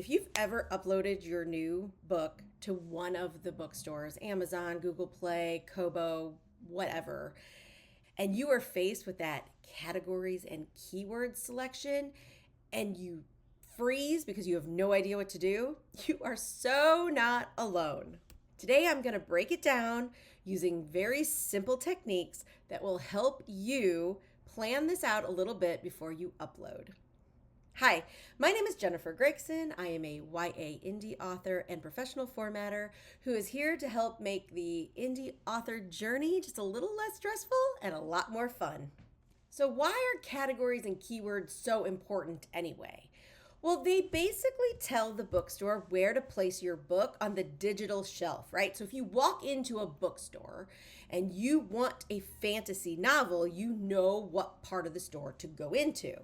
If you've ever uploaded your new book to one of the bookstores, Amazon, Google Play, Kobo, whatever, and you are faced with that categories and keyword selection and you freeze because you have no idea what to do, you are so not alone. Today, I'm going to break it down using very simple techniques that will help you plan this out a little bit before you upload. Hi, my name is Jennifer Gregson. I am a YA indie author and professional formatter who is here to help make the indie author journey just a little less stressful and a lot more fun. So, why are categories and keywords so important anyway? Well, they basically tell the bookstore where to place your book on the digital shelf, right? So if you walk into a bookstore and you want a fantasy novel, you know what part of the store to go into.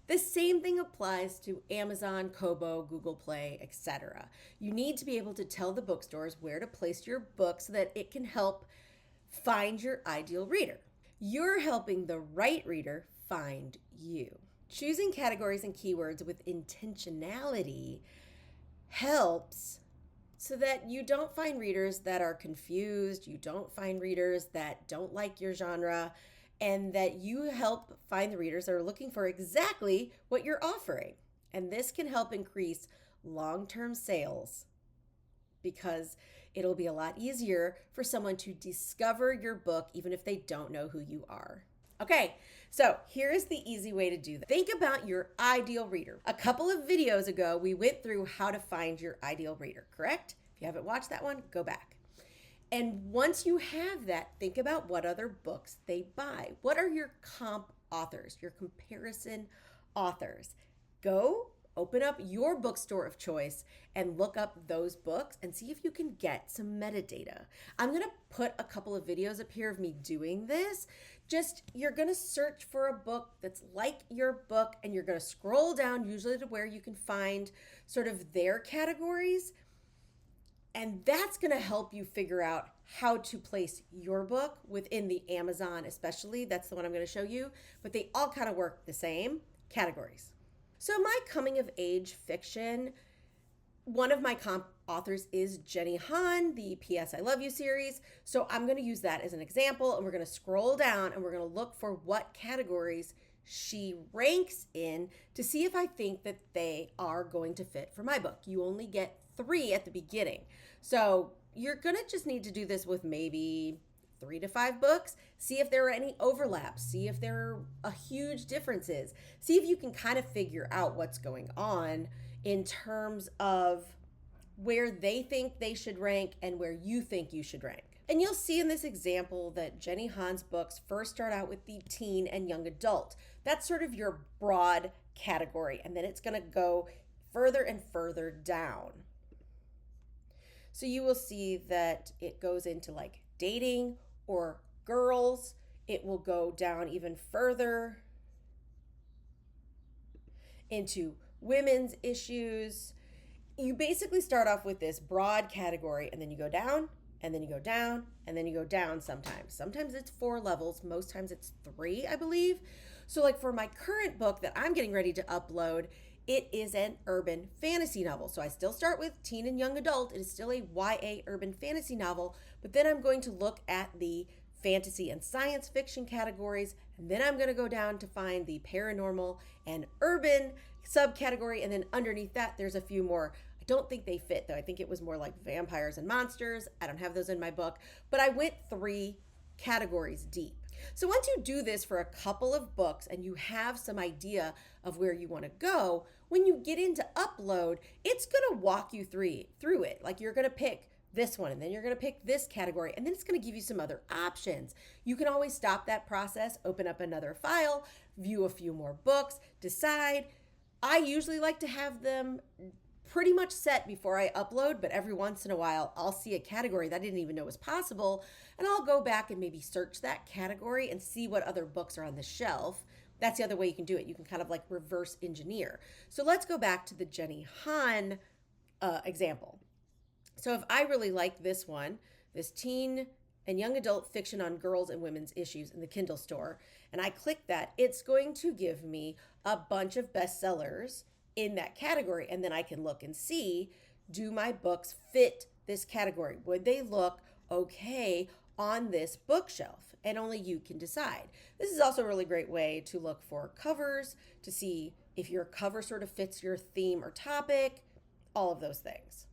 The same thing applies to Amazon, Kobo, Google Play, etc. You need to be able to tell the bookstores where to place your book so that it can help find your ideal reader. You're helping the right reader find you. Choosing categories and keywords with intentionality helps so that you don't find readers that are confused, you don't find readers that don't like your genre, and that you help find the readers that are looking for exactly what you're offering. And this can help increase long-term sales because it'll be a lot easier for someone to discover your book even if they don't know who you are. Okay, so here's the easy way to do that. Think about your ideal reader. A couple of videos ago, we went through how to find your ideal reader, correct? If you haven't watched that one, go back. And once you have that, think about what other books they buy. What are your comp authors, your comparison authors? Go open up your bookstore of choice and look up those books and see if you can get some metadata. I'm going to put a couple of videos up here of me doing this. Just, you're going to search for a book that's like your book and you're going to scroll down usually to where you can find sort of their categories. And that's going to help you figure out how to place your book within the Amazon, especially. That's the one I'm going to show you. But they all kind of work the same categories. So my coming of age fiction, one of my comp authors is Jenny Han, the P.S. I Love You series. So I'm going to use that as an example, and we're going to scroll down and we're going to look for what categories she ranks in to see if I think that they are going to fit for my book. You only get 3 at the beginning. So you're going to just need to do this with maybe 3 to 5 books, see if there are any overlaps, see if there are huge differences, see if you can kind of figure out what's going on in terms of where they think they should rank and where you think you should rank. And you'll see in this example that Jenny Han's books first start out with the teen and young adult. That's sort of your broad category, and then it's going to go further and further down. So you will see that it goes into like dating or girls. It will go down even further into women's issues. You basically start off with this broad category and then you go down and then you go down and then you go down sometimes. Sometimes it's 4 levels. Most times it's 3, I believe. So like for my current book that I'm getting ready to upload, it is an urban fantasy novel. So I still start with teen and young adult. It is still a YA urban fantasy novel, but then I'm going to look at the fantasy and science fiction categories, and then I'm going to go down to find the paranormal and urban subcategory, and then underneath that there's a few more. I don't think they fit though. I think it was more like vampires and monsters. I don't have those in my book, but I went 3 categories deep. So once you do this for a couple of books and you have some idea of where you want to go, when you get into upload, it's going to walk you through it. Like you're going to pick this one and then you're going to pick this category and then it's going to give you some other options. You can always stop that process, open up another file, view a few more books, decide. I usually like to have them pretty much set before I upload, but every once in a while I'll see a category that I didn't even know was possible, and I'll go back and maybe search that category and see what other books are on the shelf. That's the other way you can do it. You can kind of like reverse engineer. So let's go back to the Jenny Han example. So if I really like this one, this teen and young adult fiction on girls and women's issues in the Kindle store, and I click that, it's going to give me a bunch of bestsellers in that category. And then I can look and see, do my books fit this category? Would they look okay on this bookshelf? And only you can decide. This is also a really great way to look for covers, to see if your cover sort of fits your theme or topic, all of those things.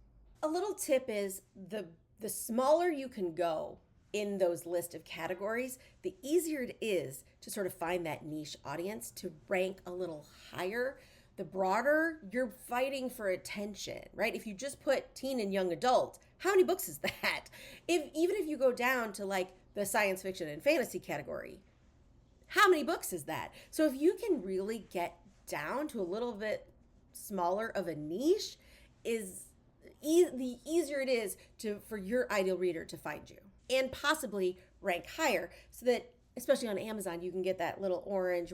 A little tip is the smaller you can go in those list of categories, the easier it is to sort of find that niche audience, to rank a little higher. The broader, you're fighting for attention, right? If you just put teen and young adult, how many books is that? Even if you go down to like the science fiction and fantasy category, how many books is that? So if you can really get down to a little bit smaller of a niche, the easier it is for your ideal reader to find you and possibly rank higher, so that especially on Amazon, you can get that little orange,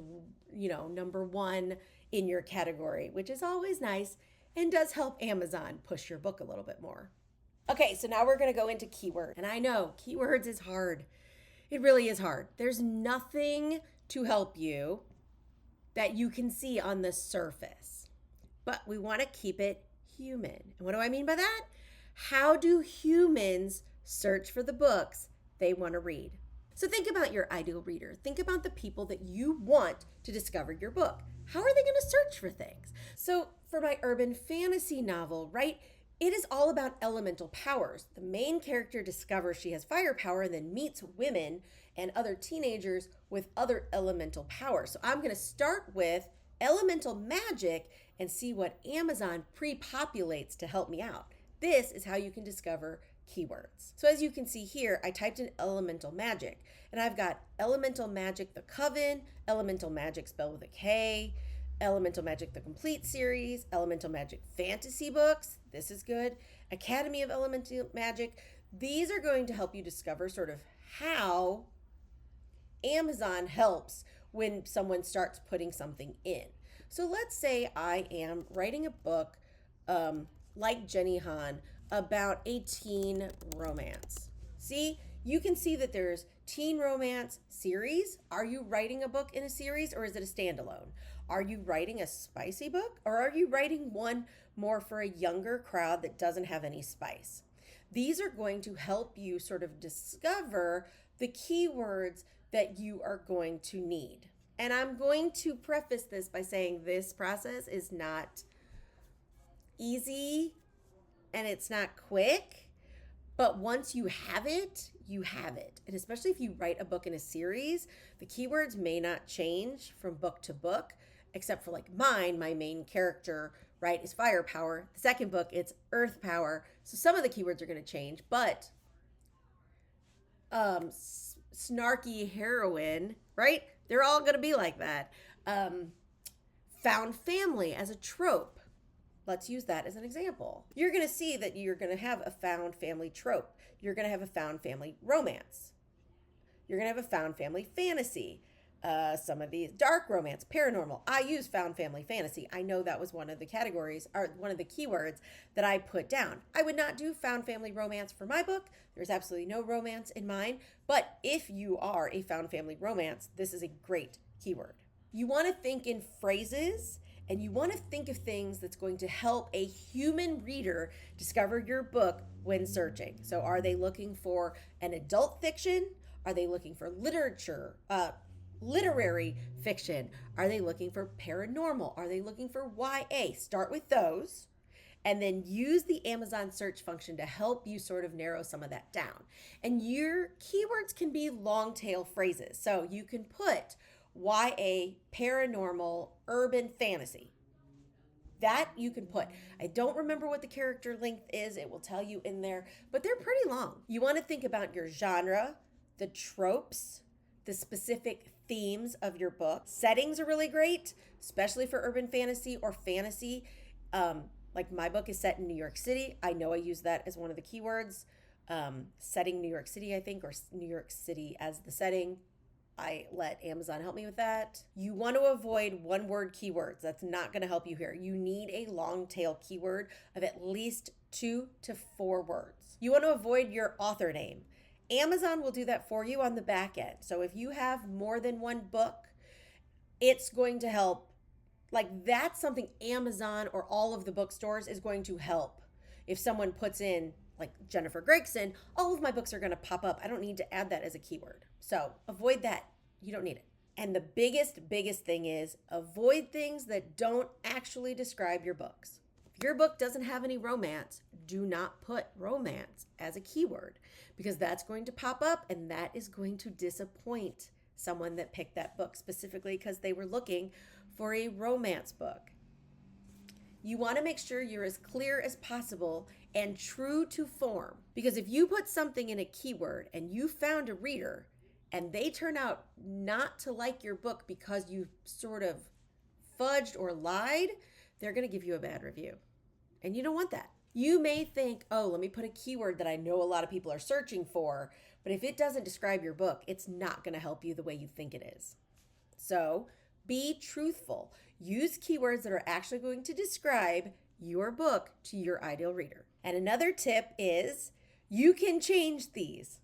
number 1 in your category, which is always nice and does help Amazon push your book a little bit more. Okay, so now we're going to go into keywords. And I know keywords is hard. It really is hard. There's nothing to help you that you can see on the surface, but we want to keep it human. And what do I mean by that? How do humans search for the books they want to read? So think about your ideal reader. Think about the people that you want to discover your book. How are they going to search for things? So for my urban fantasy novel, right, it is all about elemental powers. The main character discovers she has fire power and then meets women and other teenagers with other elemental powers. So I'm going to start with elemental magic and see what Amazon pre-populates to help me out. This is how you can discover keywords. So as you can see here, I typed in elemental magic, and I've got elemental magic the Coven, elemental magic spelled with a K, elemental magic the complete series, elemental magic fantasy books, this is good, Academy of Elemental Magic. These are going to help you discover sort of how Amazon helps when someone starts putting something in. So let's say I am writing a book like Jenny Han about a teen romance. See, you can see that there's teen romance series. Are you writing a book in a series, or is it a standalone? Are you writing a spicy book, or are you writing one more for a younger crowd that doesn't have any spice? These are going to help you sort of discover the keywords that you are going to need. And I'm going to preface this by saying this process is not easy and it's not quick, but once you have it, you have it. And especially if you write a book in a series, the keywords may not change from book to book, except for like mine, my main character, right, is fire power. The second book, it's earth power. So some of the keywords are going to change, but snarky heroine, right? They're all going to be like that. Found family as a trope. Let's use that as an example. You're going to see that you're going to have a found family trope. You're going to have a found family romance. You're going to have a found family fantasy. Some of these dark romance, paranormal. I use found family fantasy. I know that was one of the categories, or one of the keywords that I put down. I would not do found family romance for my book. There's absolutely no romance in mine. But if you are a found family romance, this is a great keyword. You want to think in phrases, and you want to think of things that's going to help a human reader discover your book when searching. So are they looking for an adult fiction? Are they looking for literary fiction? Are they looking for paranormal? Are they looking for YA? Start with those, and then use the Amazon search function to help you sort of narrow some of that down. And your keywords can be long tail phrases. So you can put YA, paranormal, urban fantasy. That you can put. I don't remember what the character length is. It will tell you in there, but they're pretty long. You want to think about your genre, the tropes, the specific themes of your book. Settings are really great, especially for urban fantasy or fantasy. Like my book is set in New York City. I know I use that as one of the keywords. Setting New York City, I think, or New York City as the setting. I let Amazon help me with that. You want to avoid one-word keywords. That's not going to help you here. You need a long tail keyword of at least 2 to 4 words. You want to avoid your author name. Amazon will do that for you on the back end. So if you have more than one book, it's going to help Like that's something Amazon or all of the bookstores is going to help. If someone puts in like Jennifer Gregson, all of my books are going to pop up. I don't need to add that as a keyword. So avoid that. You don't need it. And the biggest thing is avoid things that don't actually describe your books. If your book doesn't have any romance, do not put romance as a keyword because that's going to pop up and that is going to disappoint someone that picked that book specifically because they were looking for a romance book. You want to make sure you're as clear as possible and true to form. Because if you put something in a keyword and you found a reader and they turn out not to like your book because you sort of fudged or lied, they're going to give you a bad review. And you don't want that. You may think, oh, let me put a keyword that I know a lot of people are searching for. But if it doesn't describe your book, it's not going to help you the way you think it is. So be truthful. Use keywords that are actually going to describe your book to your ideal reader. And another tip is you can change these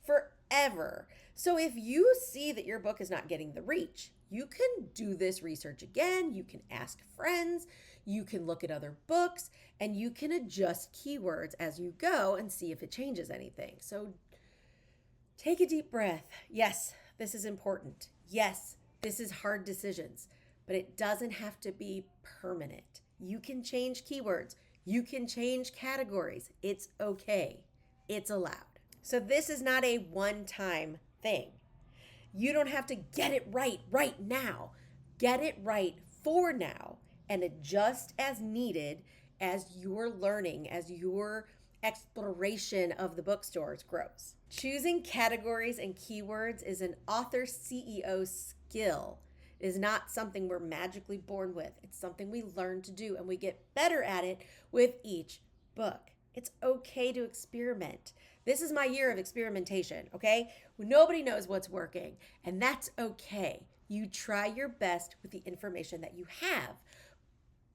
forever. So if you see that your book is not getting the reach, you can do this research again. You can ask friends. You can look at other books and you can adjust keywords as you go and see if it changes anything. So take a deep breath. Yes, this is important. Yes, this is hard decisions, but it doesn't have to be permanent. You can change keywords. You can change categories. It's okay. It's allowed. So this is not a one-time thing. You don't have to get it right now. Get it right for now and adjust as needed as your learning, as your exploration of the bookstores grows. Choosing categories and keywords is an author CEO skill. It is not something we're magically born with. It's something we learn to do and we get better at it with each book. It's okay to experiment. This is my year of experimentation, okay? Nobody knows what's working, and that's okay. You try your best with the information that you have.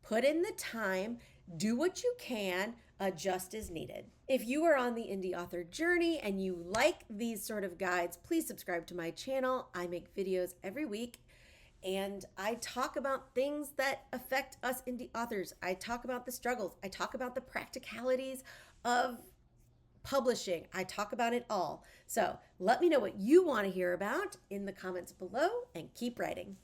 Put in the time, do what you can, adjust as needed. If you are on the indie author journey and you like these sort of guides, please subscribe to my channel. I make videos every week and I talk about things that affect us indie authors. I talk about the struggles. I talk about the practicalities of publishing. I talk about it all. So let me know what you want to hear about in the comments below and keep writing.